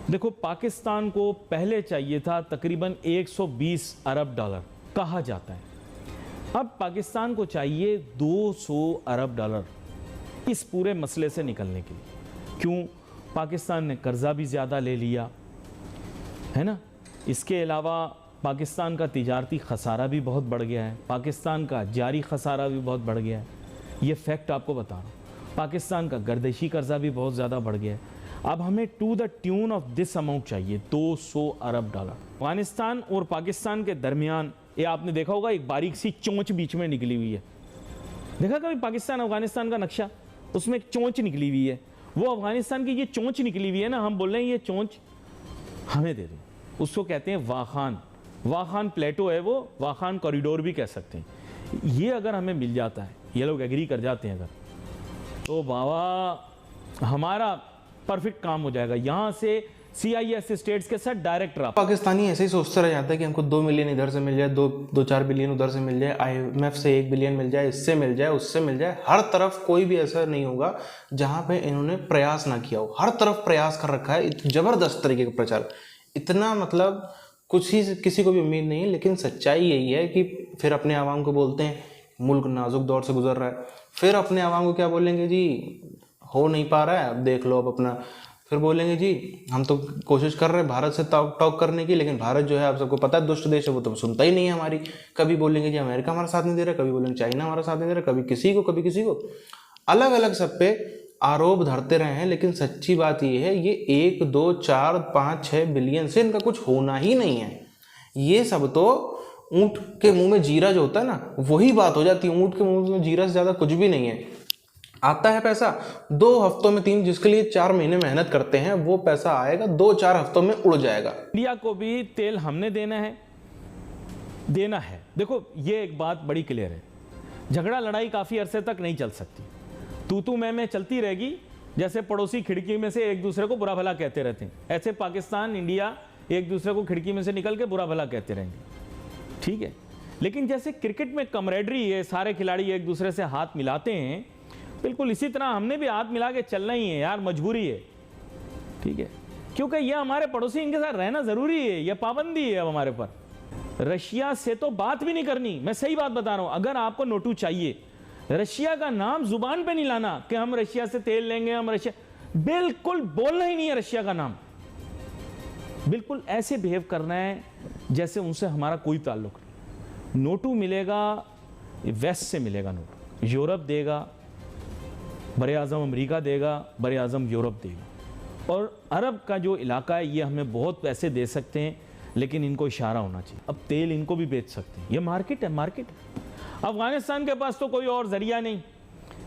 देखो, पाकिस्तान को पहले चाहिए था तकरीबन 120 अरब डॉलर कहा जाता है। अब पाकिस्तान को चाहिए 200 अरब डॉलर इस पूरे मसले से निकलने के लिए। क्यों? पाकिस्तान ने कर्जा भी ज़्यादा ले लिया है ना। इसके अलावा पाकिस्तान का तिजारती खसारा भी बहुत बढ़ गया है, पाकिस्तान का जारी खसारा भी बहुत बढ़ गया है। ये फैक्ट आपको बता रहा हूँ। पाकिस्तान का गर्देशी कर्जा भी बहुत ज़्यादा बढ़ गया है। अब हमें to the tune of this amount चाहिए 200 अरब डॉलर। अफगानिस्तान और पाकिस्तान के दरमियान ये आपने देखा होगा एक बारीक सी चोंच बीच में निकली हुई है। देखा कभी पाकिस्तान अफगानिस्तान का नक्शा? उसमें एक चोंच निकली हुई है। वो अफगानिस्तान की ये चोंच निकली हुई है ना, हम बोल रहे हैं ये चोंच हमें दे दो। उसको कहते हैं वाखान। वाखान प्लेटो है वो, वाखान कॉरिडोर भी कह सकते हैं। ये अगर हमें मिल जाता है, ये लोग एग्री कर जाते हैं अगर, तो बाबा हमारा परफेक्ट काम हो जाएगा। यहाँ से CIS स्टेट्स के साथ डायरेक्ट रहा। पाकिस्तानी ऐसे ही सोचता रह जाता है कि हमको 2 मिलियन इधर से मिल जाए, 2-4 बिलियन उधर से मिल जाए, IMF से 1 बिलियन मिल जाए, इससे मिल जाए, उससे मिल जाए। हर तरफ कोई भी ऐसा नहीं होगा जहाँ पे इन्होंने प्रयास ना किया हो। हर तरफ प्रयास कर रखा है, जबरदस्त तरीके का प्रचार। इतना मतलब कुछ ही किसी को भी उम्मीद नहीं है। लेकिन सच्चाई यही है कि फिर अपने आवाम को बोलते हैं मुल्क नाजुक दौर से गुजर रहा है। फिर अपने आवाम को क्या बोलेंगे जी, हो नहीं पा रहा है, अब देख लो अब अपना। फिर बोलेंगे जी हम तो कोशिश कर रहे हैं भारत से टॉक करने की, लेकिन भारत जो है आप सबको पता है दुष्ट देश है, वो तो सुनता ही नहीं है हमारी। कभी बोलेंगे जी अमेरिका हमारा साथ नहीं दे रहा, कभी बोलेंगे चाइना हमारा साथ नहीं दे रहा, कभी किसी को अलग अलग सब पे आरोप धरते रहे हैं। लेकिन सच्ची बात ये है, ये 1, 2, 4, 5, 6 बिलियन से इनका कुछ होना ही नहीं है। ये सब तो ऊँट के मुंह में जीरा जो होता है ना, वही बात हो जाती है। ऊँट के मुंह में जीरा से ज़्यादा कुछ भी नहीं है। आता है पैसा 2 हफ्तों में 3, जिसके लिए 4 महीने मेहनत करते हैं, वो पैसा आएगा 2-4 हफ्तों में उड़ जाएगा। इंडिया को भी तेल हमने देना है। देखो ये एक बात बड़ी क्लियर है, झगड़ा लड़ाई काफ़ी अरसे तक नहीं चल सकती। तू मैं चलती रहेगी। जैसे पड़ोसी खिड़की में से एक दूसरे को बुरा भला कहते रहते हैं, ऐसे पाकिस्तान इंडिया एक दूसरे को खिड़की में से निकल के बुरा भला कहते रहेंगे, ठीक है। लेकिन जैसे क्रिकेट में कमरेडरी है, सारे खिलाड़ी एक दूसरे से हाथ मिलाते हैं, बिल्कुल इसी तरह हमने भी हाथ मिला के चलना ही है यार, मजबूरी है, ठीक है। क्योंकि ये हमारे पड़ोसी, इनके साथ रहना जरूरी है, ये पाबंदी है अब हमारे पर। रशिया से तो बात भी नहीं करनी, मैं सही बात बता रहा हूं। अगर आपको नोटू चाहिए, रशिया का नाम जुबान पे नहीं लाना कि हम रशिया से तेल लेंगे, हम रशिया, बिल्कुल बोलना ही नहीं है रशिया का नाम। बिल्कुल ऐसे बिहेव करना है जैसे उनसे हमारा कोई ताल्लुक नहीं। नोटू मिलेगा वेस्ट से मिलेगा, नोटू यूरोप देगा, बरे आज़म अमेरिका देगा, बरे आज़म यूरोप देगा। और अरब का जो इलाका है ये हमें बहुत पैसे दे सकते हैं, लेकिन इनको इशारा होना चाहिए। अब तेल इनको भी बेच सकते हैं, ये मार्केट है। अफगानिस्तान के पास तो कोई और जरिया नहीं,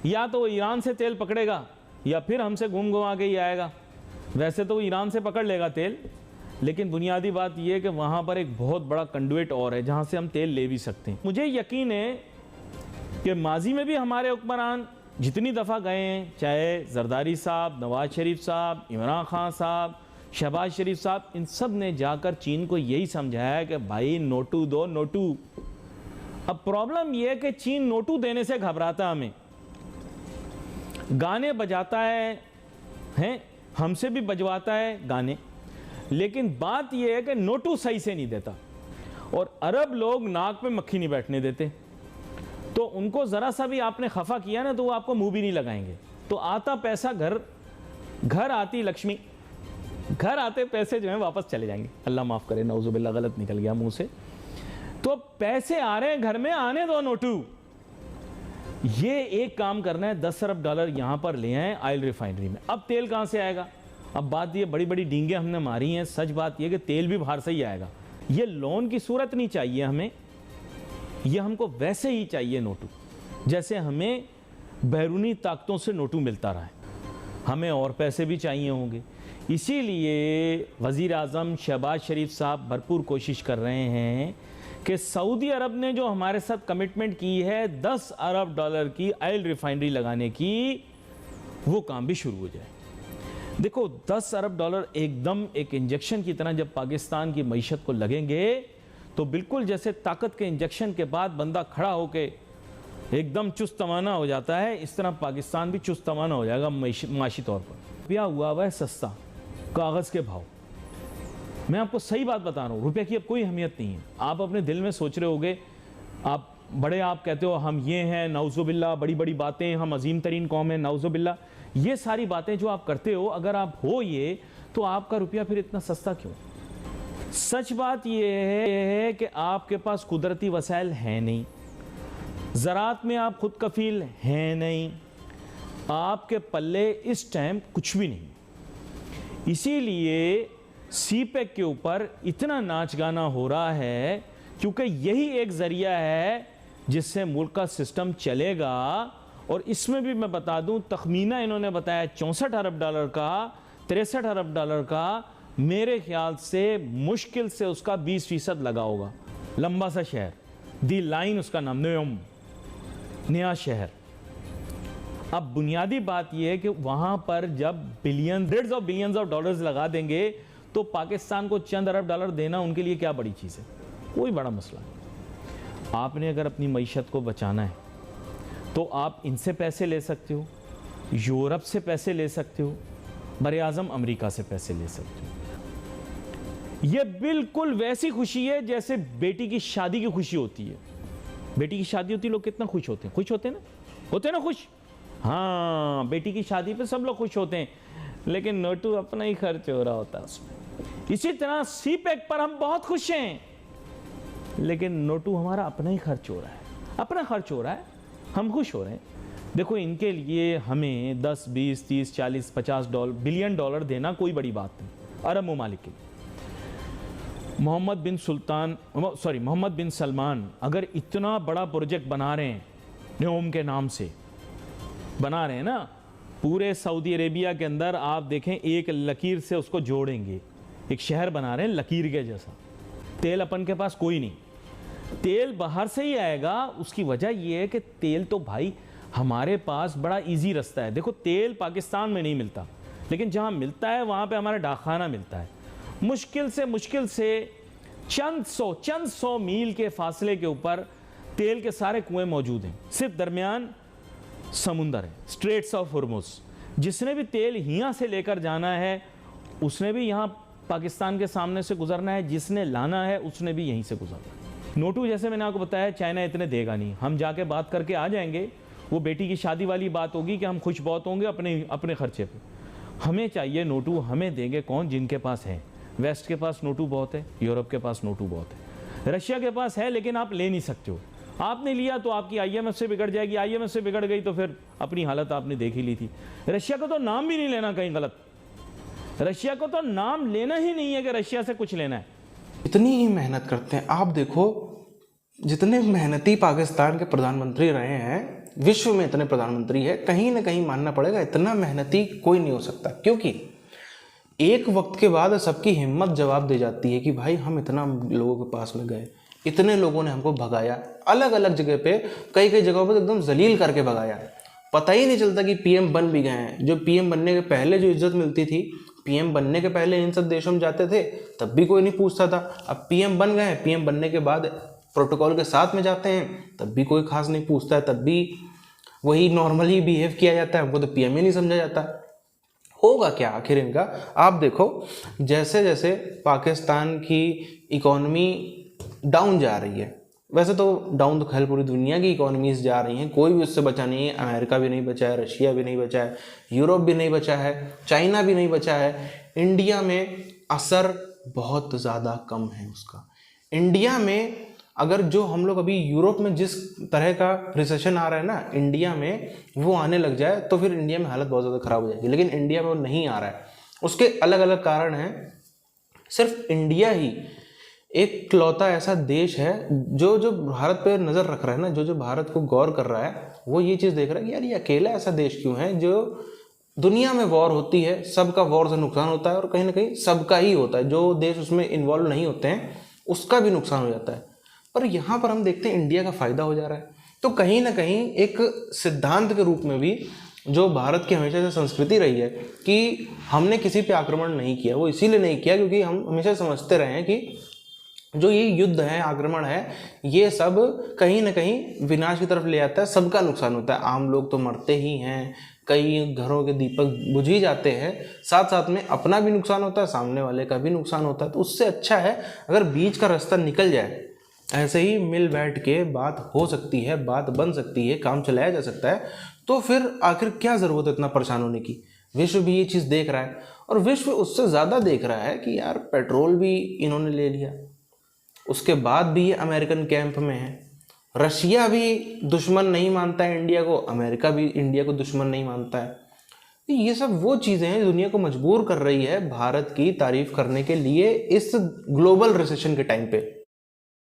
या तो वो ईरान से तेल पकड़ेगा या फिर हमसे घूम घुमा के ही आएगा। वैसे तो वो ईरान से पकड़ लेगा तेल, लेकिन बुनियादी बात यह है कि वहाँ पर एक बहुत बड़ा कंडुइट और है जहाँ से हम तेल ले भी सकते हैं। मुझे यकीन है कि माजी में भी हमारे हुक्मरान जितनी दफ़ा गए हैं, चाहे जरदारी साहब, नवाज शरीफ साहब, इमरान खान साहब, शहबाज शरीफ साहब, इन सब ने जाकर चीन को यही समझाया कि भाई नोटू दो, नोटू। अब प्रॉब्लम यह है कि चीन नोटू देने से घबराता, हमें गाने बजाता है, हमसे भी बजवाता है गाने, लेकिन बात यह है कि नोटू सही से नहीं देता। और अरब लोग नाक पे मक्खी नहीं बैठने देते, तो उनको ज़रा सा भी आपने खफा किया ना तो वो आपको मुंह भी नहीं लगाएंगे। तो आता पैसा घर आती लक्ष्मी, घर आते पैसे जो हैं वापस चले जाएंगे। अल्लाह माफ़ करे, नौजुबिल्लाह गलत निकल गया मुंह से। तो पैसे आ रहे हैं घर में, आने दो नोटू। ये एक काम करना है, 10 अरब डॉलर यहाँ पर ले आए ऑयल रिफाइनरी में। अब तेल कहाँ से आएगा? अब बात ये बड़ी बड़ी डींगे हमने मारी हैं, सच बात यह कि तेल भी बाहर से ही आएगा। ये लोन की सूरत नहीं चाहिए हमें, ये हमको वैसे ही चाहिए नोटू जैसे हमें बैरूनी ताकतों से नोटू मिलता रहा है। हमें और पैसे भी चाहिए होंगे, इसीलिए वज़ीर आज़म शहबाज शरीफ साहब भरपूर कोशिश कर रहे हैं कि सऊदी अरब ने जो हमारे साथ कमिटमेंट की है 10 अरब डॉलर की ऑयल रिफाइनरी लगाने की, वो काम भी शुरू हो जाए। देखो 10 अरब डॉलर एकदम एक इंजेक्शन की तरह जब पाकिस्तान की मईशत को लगेंगे, तो बिल्कुल जैसे ताकत के इंजेक्शन के बाद बंदा खड़ा होके एकदम चुस्त तवाना हो जाता है, इस तरह पाकिस्तान भी चुस्त तवाना हो जाएगा माशी तौर पर। रुपया हुआ है सस्ता, कागज़ के भाव, मैं आपको सही बात बता रहा हूँ, रुपये की अब कोई अहमियत नहीं है। आप अपने दिल में सोच रहे होगे, आप कहते हो हम ये हैं, नाउज़ुबिल्ला, बड़ी बड़ी बातें, हम अजीम तरीन कौम है, नाउज़ुबिल्ला। ये सारी बातें जो आप करते हो, अगर आप हो ये, तो आपका रुपया फिर इतना सस्ता क्यों? सच बात ये है कि आपके पास कुदरती वसाइल हैं नहीं, ज़राअत में आप खुद कफील हैं नहीं, आपके पल्ले इस टाइम कुछ भी नहीं। इसीलिए सीपेक के ऊपर इतना नाच गाना हो रहा है, क्योंकि यही एक ज़रिया है जिससे मुल्क का सिस्टम चलेगा। और इसमें भी मैं बता दूं, तखमीना इन्होंने बताया 64 अरब डॉलर का, 63 अरब डॉलर का, मेरे ख्याल से मुश्किल से उसका 20% लगा होगा। लंबा सा शहर, दी लाइन उसका नाम, न्योम, नया शहर। अब बुनियादी बात यह है कि वहां पर जब billions of billions of dollars लगा देंगे, तो पाकिस्तान को चंद अरब डॉलर देना उनके लिए क्या बड़ी चीज़ है? कोई बड़ा मसला नहीं। आपने अगर अपनी मईशत को बचाना है तो आप इनसे पैसे ले सकते हो, यूरोप से पैसे ले सकते हो, बरे-आज़म अमेरिका से पैसे ले सकते हो। यह बिल्कुल वैसी खुशी है जैसे बेटी की शादी की खुशी होती है। बेटी की शादी होती है, लोग कितना खुश होते हैं, खुश होते हैं ना, होते हैं ना खुश। हाँ, बेटी की शादी पे सब लोग खुश होते हैं, लेकिन नोटू अपना ही खर्च हो रहा होता है उसमें। इसी तरह सीपेक पर हम बहुत खुश हैं, लेकिन नोटू हमारा अपना ही खर्च हो रहा है, अपना खर्च हो रहा है, हम खुश हो रहे हैं। देखो, इनके लिए हमें 10, 20, 30, 40, 50 बिलियन डॉलर देना कोई बड़ी बात नहीं अरब ममालिक के। मोहम्मद बिन सलमान अगर इतना बड़ा प्रोजेक्ट बना रहे हैं, न्योम के नाम से बना रहे हैं ना, पूरे सऊदी अरेबिया के अंदर आप देखें, एक लकीर से उसको जोड़ेंगे, एक शहर बना रहे हैं लकीर के जैसा। तेल अपन के पास कोई नहीं, तेल बाहर से ही आएगा। उसकी वजह यह है कि तेल तो भाई हमारे पास बड़ा इजी रास्ता है। देखो, तेल पाकिस्तान में नहीं मिलता, लेकिन जहां मिलता है वहां पे हमारा डाकखाना मिलता है। मुश्किल से चंद सौ मील के फासले के ऊपर तेल के सारे कुएं मौजूद हैं। सिर्फ दरमियान समुंदर है, स्ट्रेट्स ऑफ हुर्मुज़। जिसने भी तेल यहाँ से लेकर जाना है, उसने भी यहाँ पाकिस्तान के सामने से गुजरना है, जिसने लाना है उसने भी यहीं से गुजरना है। नोटू, जैसे मैंने आपको बताया, चाइना इतने देगा नहीं, हम जाके बात करके आ जाएंगे। वो बेटी की शादी वाली बात होगी कि हम खुश बहुत होंगे अपने खर्चे पे। हमें चाहिए नोटू, हमें देंगे कौन? जिनके पास है। वेस्ट के पास नोटू बहुत है, यूरोप के पास नोटू बहुत है, रशिया के पास है, लेकिन आप ले नहीं सकते हो। आपने लिया तो आपकी IMF से बिगड़ जाएगी, IMF से बिगड़ गई तो फिर अपनी हालत आपने देख ही ली थी। रशिया को तो नाम भी नहीं लेना कहीं गलत, रशिया को तो नाम लेना ही नहीं है कि रशिया से कुछ लेना है। इतनी ही मेहनत करते हैं। आप देखो, जितने मेहनती पाकिस्तान के प्रधानमंत्री रहे हैं, विश्व में इतने प्रधानमंत्री है, कहीं ना कहीं मानना पड़ेगा इतना मेहनती कोई नहीं हो सकता। क्योंकि एक वक्त के बाद सबकी हिम्मत जवाब दे जाती है कि भाई हम इतना लोगों के पास में गए, इतने लोगों ने हमको भगाया, अलग अलग जगह पे, कई जगहों पर एकदम जलील करके भगाया। पता ही नहीं चलता कि PM बन भी गए हैं। जो PM बनने के पहले जो इज्जत मिलती थी, PM बनने के पहले इन सब देशों में जाते थे तब भी कोई नहीं पूछता था। अब PM बन गए, PM बनने के बाद प्रोटोकॉल के साथ में जाते हैं तब भी कोई खास नहीं पूछता है, तब भी वही नॉर्मली बिहेव किया जाता है। हमको तो PM ही नहीं समझा जाता। होगा क्या आखिर इनका? आप देखो, जैसे जैसे पाकिस्तान की इकोनॉमी डाउन जा रही है, वैसे तो डाउन तो खैर पूरी दुनिया की इकोनॉमीज जा रही हैं, कोई भी उससे बचा नहीं है। अमेरिका भी नहीं बचा है, रशिया भी नहीं बचा है, यूरोप भी नहीं बचा है, चाइना भी नहीं बचा है। इंडिया में असर बहुत ज़्यादा कम है उसका। इंडिया में अगर जो हम लोग अभी यूरोप में जिस तरह का रिसेशन आ रहा है ना, इंडिया में वो आने लग जाए तो फिर इंडिया में हालत बहुत ज़्यादा ख़राब हो जाएगी। लेकिन इंडिया में वो नहीं आ रहा है, उसके अलग अलग कारण हैं। सिर्फ इंडिया ही एक लौता ऐसा देश है जो भारत पे नज़र रख रहा है ना, जो भारत को गौर कर रहा है, वो ये चीज़ देख रहा है कि यार ये अकेला ऐसा देश क्यों है जो दुनिया में वॉर होती है, सबका वॉर से नुकसान होता है और कहीं ना कहीं सबका ही होता है। जो देश उसमें इन्वॉल्व नहीं होते हैं उसका भी नुकसान हो जाता है, पर यहाँ पर हम देखते हैं इंडिया का फ़ायदा हो जा रहा है। तो कहीं ना कहीं एक सिद्धांत के रूप में भी जो भारत की हमेशा से संस्कृति रही है कि हमने किसी पे आक्रमण नहीं किया, वो इसीलिए नहीं किया क्योंकि हम हमेशा समझते रहे हैं कि जो ये युद्ध है, आक्रमण है, ये सब कहीं ना कहीं विनाश की तरफ ले आता है, सबका नुकसान होता है। आम लोग तो मरते ही हैं, कई घरों के दीपक बुझ ही जाते हैं, साथ साथ में अपना भी नुकसान होता है, सामने वाले का भी नुकसान होता है। तो उससे अच्छा है अगर बीच का रास्ता निकल जाए, ऐसे ही मिल बैठ के बात हो सकती है, बात बन सकती है, काम चलाया जा सकता है, तो फिर आखिर क्या ज़रूरत है इतना परेशान होने की। विश्व भी ये चीज़ देख रहा है, और विश्व उससे ज़्यादा देख रहा है कि यार पेट्रोल भी इन्होंने ले लिया, उसके बाद भी ये अमेरिकन कैंप में है। रशिया भी दुश्मन नहीं मानता है इंडिया को, अमेरिका भी इंडिया को दुश्मन नहीं मानता है। ये सब वो चीज़ें हैं दुनिया को मजबूर कर रही है भारत की तारीफ करने के लिए इस ग्लोबल रिसेशन के टाइम पे।